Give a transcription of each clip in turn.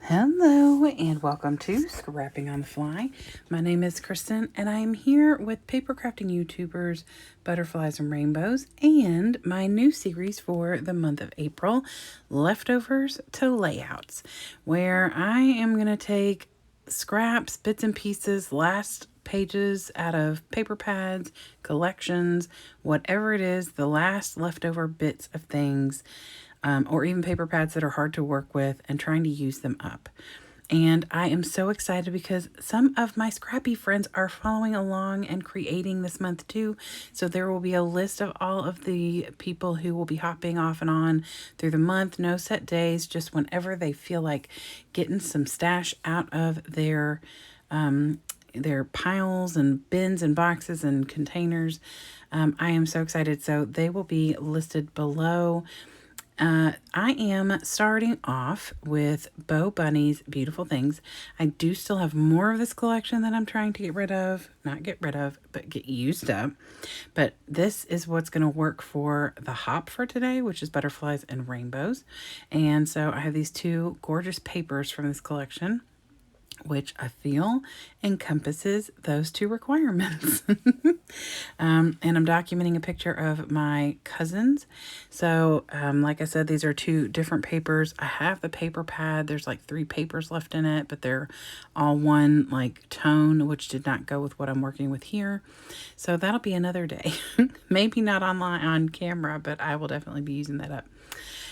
Hello and welcome to Scrapping on the Fly. My name is Kristen and I am here with paper crafting YouTubers, Butterflies and Rainbows, and my new series for the month of April, Leftovers to Layouts, where I am going to take scraps, bits and pieces, last pages out of paper pads, collections, whatever it is, the last leftover bits of things, or even paper pads that are hard to work with, and trying to use them up. And I am so excited because some of my scrappy friends are following along and creating this month too. So there will be a list of all of the people who will be hopping off and on through the month. No set days, just whenever they feel like getting some stash out of their piles and bins and boxes and containers. I am so excited. So they will be listed below. I am starting off with Bo Bunny's Beautiful Things. I do still have more of this collection that I'm trying to get rid of. Not get rid of, but get used up. But this is what's going to work for the hop for today, which is Butterflies and Rainbows. And so I have these two gorgeous papers from this collection, which I feel encompasses those two requirements. And I'm documenting a picture of my cousins. So, like I said, these are two different papers. I have the paper pad. There's like 3 papers left in it, but they're all one like tone, which did not go with what I'm working with here. So that'll be another day. Maybe not on camera, but I will definitely be using that up.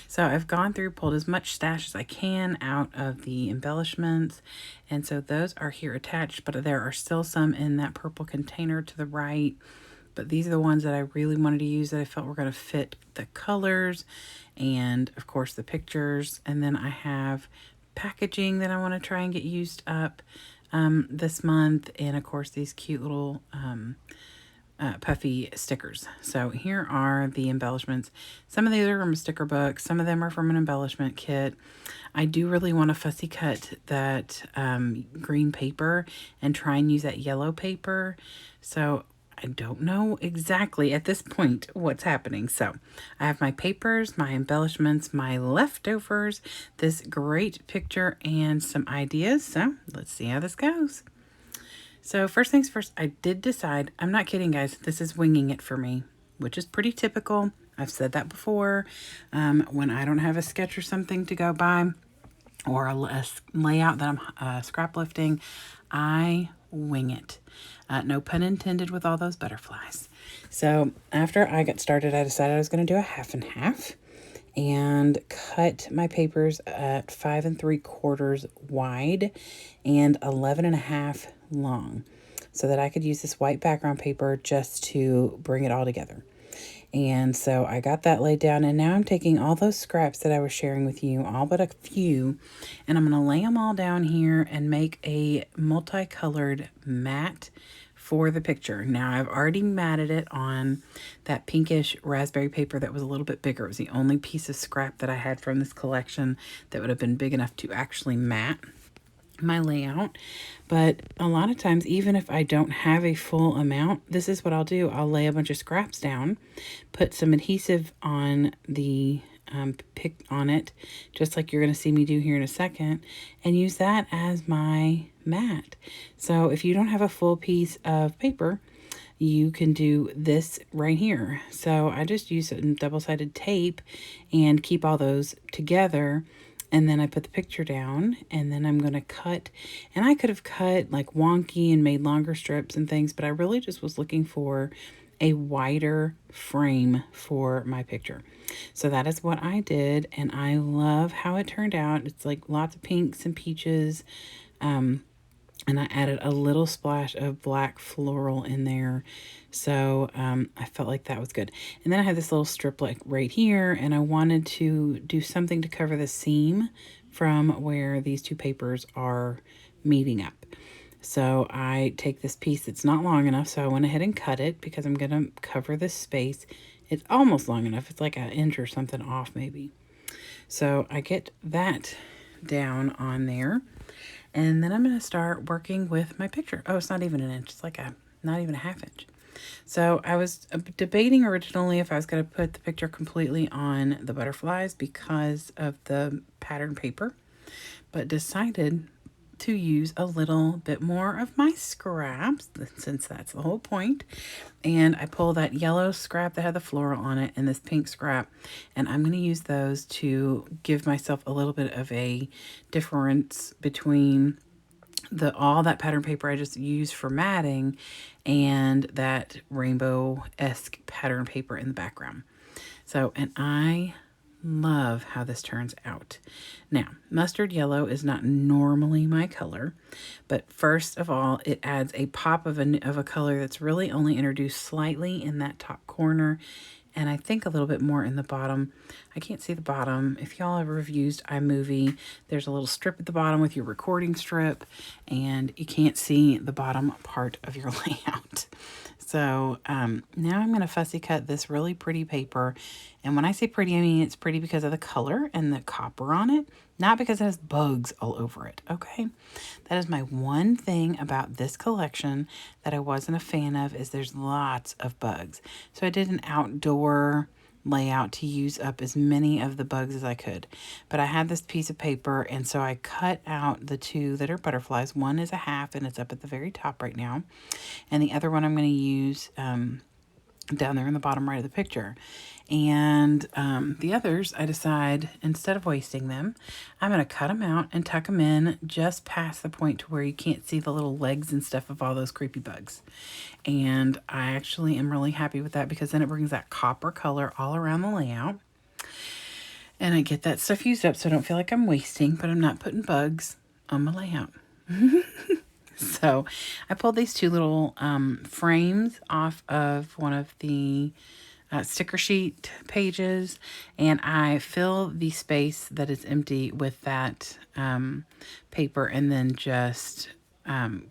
So I've gone through, pulled as much stash as I can out of the embellishments. And so those are here attached, but there are still some in that purple container to the right. But these are the ones that I really wanted to use that I felt were going to fit the colors and, of course, the pictures. And then I have packaging that I want to try and get used up this month. And, of course, these cute little puffy stickers. So here are the embellishments. Some of these are from a sticker book. Some of them are from an embellishment kit. I do really want to fussy cut that green paper and try and use that yellow paper. So I don't know exactly at this point what's happening. So I have my papers, my embellishments, my leftovers, this great picture, and some ideas. So let's see how this goes. So first things first, I did decide, I'm not kidding guys, this is winging it for me, which is pretty typical. I've said that before. When I don't have a sketch or something to go by, or a layout that I'm scrap lifting, I wing it. No pun intended with all those butterflies. So after I got started, I decided I was going to do a half and half and cut my papers at 5 3/4 wide and 11.5 long, so that I could use this white background paper just to bring it all together. And so I got that laid down, and now I'm taking all those scraps that I was sharing with you, all but a few, and I'm going to lay them all down here and make a multicolored mat for the picture. Now I've already matted it on that pinkish raspberry paper that was a little bit bigger. It was the only piece of scrap that I had from this collection that would have been big enough to actually mat my layout. But a lot of times, even if I don't have a full amount, this is what I'll do. I'll lay a bunch of scraps down, put some adhesive on the pick on it, just like you're going to see me do here in a second, and use that as my mat. So if you don't have a full piece of paper, you can do this right here. So I just use double-sided tape and keep all those together. And then I put the picture down, and then I'm going to cut. And I could have cut like wonky and made longer strips and things, but I really just was looking for a wider frame for my picture. So that is what I did, and I love how it turned out. It's like lots of pinks and peaches. And I added a little splash of black floral in there. So I felt like that was good. And then I had this little strip like right here, and I wanted to do something to cover the seam from where these two papers are meeting up. So I take this piece that's not long enough, so I went ahead and cut it because I'm going to cover this space. It's almost long enough. It's like an inch or something off maybe. So I get that down on there. And then I'm going to start working with my picture. Oh, it's not even an inch. It's like not even a half inch. So I was debating originally if I was going to put the picture completely on the butterflies because of the pattern paper. but decided to use a little bit more of my scraps, since that's the whole point. And I pull that yellow scrap that had the floral on it and this pink scrap, and I'm going to use those to give myself a little bit of a difference between all that pattern paper I just used for matting and that rainbow-esque pattern paper in the background. So, and I love how this turns out. Now, mustard yellow is not normally my color, but first of all, it adds a pop of a color that's really only introduced slightly in that top corner, and I think a little bit more in the bottom. I can't see the bottom. If y'all ever have used iMovie, there's a little strip at the bottom with your recording strip, and you can't see the bottom part of your layout. So now I'm going to fussy cut this really pretty paper. And when I say pretty, I mean it's pretty because of the color and the copper on it, not because it has bugs all over it, okay? That is my one thing about this collection that I wasn't a fan of, is there's lots of bugs. So I did an outdoor layout to use up as many of the bugs as I could. But I had this piece of paper, and so I cut out the two that are butterflies. One is a half, and it's up at the very top right now. And the other one I'm going to use down there in the bottom right of the picture. And the others, I decide, instead of wasting them, I'm going to cut them out and tuck them in just past the point to where you can't see the little legs and stuff of all those creepy bugs. And I actually am really happy with that, because then it brings that copper color all around the layout. And I get that stuff used up, so I don't feel like I'm wasting, but I'm not putting bugs on my layout. So I pulled these two little frames off of one of the sticker sheet pages, and I fill the space that is empty with that paper, and then just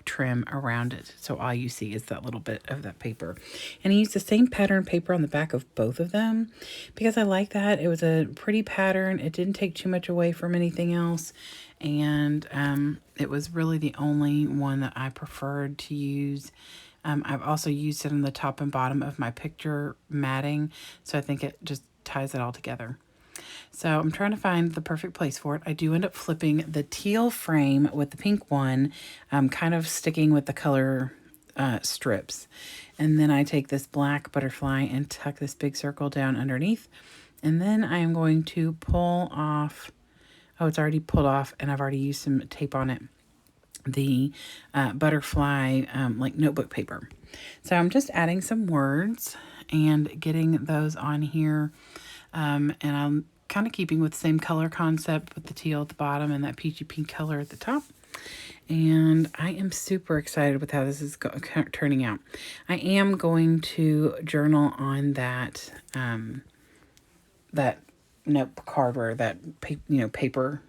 trim around it, so all you see is that little bit of that paper. And I used the same pattern paper on the back of both of them because I like that. It was a pretty pattern. It didn't take too much away from anything else, and it was really the only one that I preferred to use. I've also used it on the top and bottom of my picture matting, so I think it just ties it all together. So I'm trying to find the perfect place for it. I do end up flipping the teal frame with the pink one, kind of sticking with the color strips. And then I take this black butterfly and tuck this big circle down underneath. And then I am going to pull off, oh, it's already pulled off, and I've already used some tape on it, the butterfly like notebook paper. So I'm just adding some words and getting those on here. And I'm kind of keeping with the same color concept with the teal at the bottom and that peachy pink color at the top. And I am super excited with how this is turning out. I am going to journal on that that note card, that paper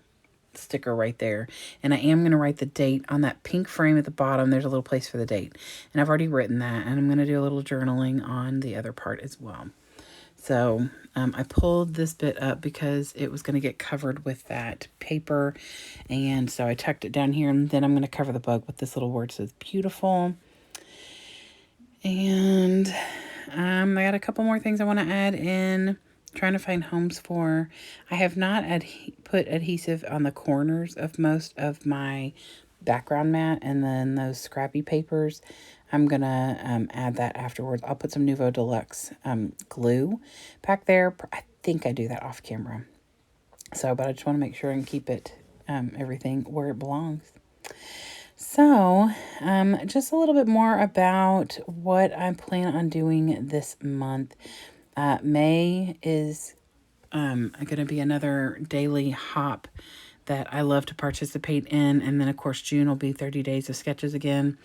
sticker right there, and I am going to write the date on that pink frame at the bottom. There's a little place for the date, and I've already written that, and I'm going to do a little journaling on the other part as well. So I pulled this bit up because it was going to get covered with that paper, and so I tucked it down here, and then I'm going to cover the bug with this little word that says beautiful. And I got a couple more things I want to add in. Trying to find homes for. I have not put adhesive on the corners of most of my background mat, and then those scrappy papers, I'm gonna add that afterwards. I'll put some Nuvo Deluxe glue back there. I think I do that off camera. So, but I just want to make sure and keep it everything where it belongs. So, just a little bit more about what I plan on doing this month. May is going to be another daily hop that I love to participate in. And then, of course, June will be 30 days of sketches again.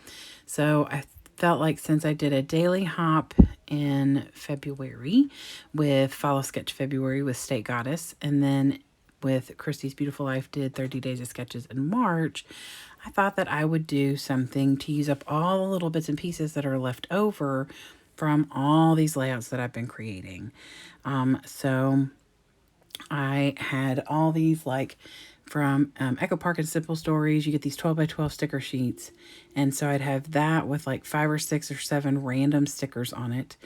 So I felt like since I did a daily hop in February with Follow Sketch February with State Goddess, and then with Christy's Beautiful Life did 30 days of sketches in March, I thought that I would do something to use up all the little bits and pieces that are left over from all these layouts that I've been creating. So I had all these, like from Echo Park and Simple Stories, you get these 12 by 12 sticker sheets. And so I'd have that with like 5 or 6 or 7 random stickers on it.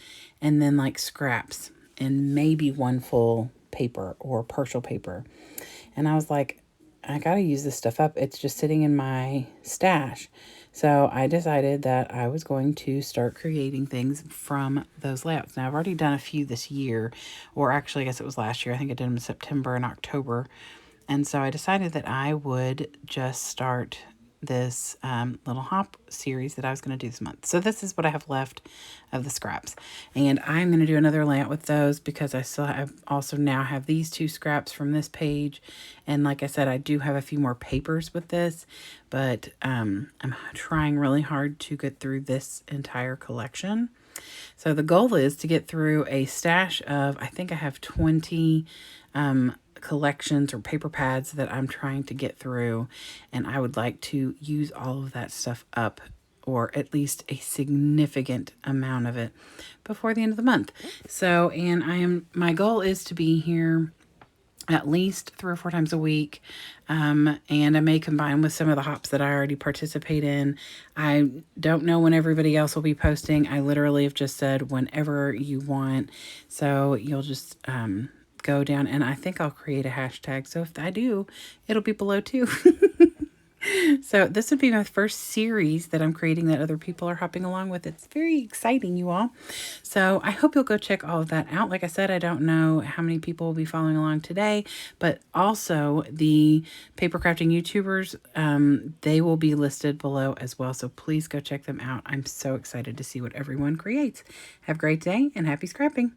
And then like scraps and maybe one full paper or partial paper. And I was like, I got to use this stuff up. It's just sitting in my stash. So I decided that I was going to start creating things from those layouts. Now, I've already done a few this year, or actually, I guess it was last year. I think I did them in September and October. And so I decided that I would just start this little hop series that I was going to do this month. So this is what I have left of the scraps. And I'm going to do another layout with those because I still have also now have these 2 scraps from this page. And like I said, I do have a few more papers with this, but I'm trying really hard to get through this entire collection. So the goal is to get through a stash of, I think I have 20 collections or paper pads that I'm trying to get through, and I would like to use all of that stuff up, or at least a significant amount of it, before the end of the month. So, and my goal is to be here at least 3 or 4 times a week. And I may combine with some of the hops that I already participate in. I don't know when everybody else will be posting. I literally have just said whenever you want. So you'll just go down, and I think I'll create a hashtag. So if I do, it'll be below too. So this would be my first series that I'm creating that other people are hopping along with. It's very exciting, you all. So I hope you'll go check all of that out. Like I said, I don't know how many people will be following along today, but also the paper crafting YouTubers, they will be listed below as well. So please go check them out. I'm so excited to see what everyone creates. Have a great day and happy scrapping.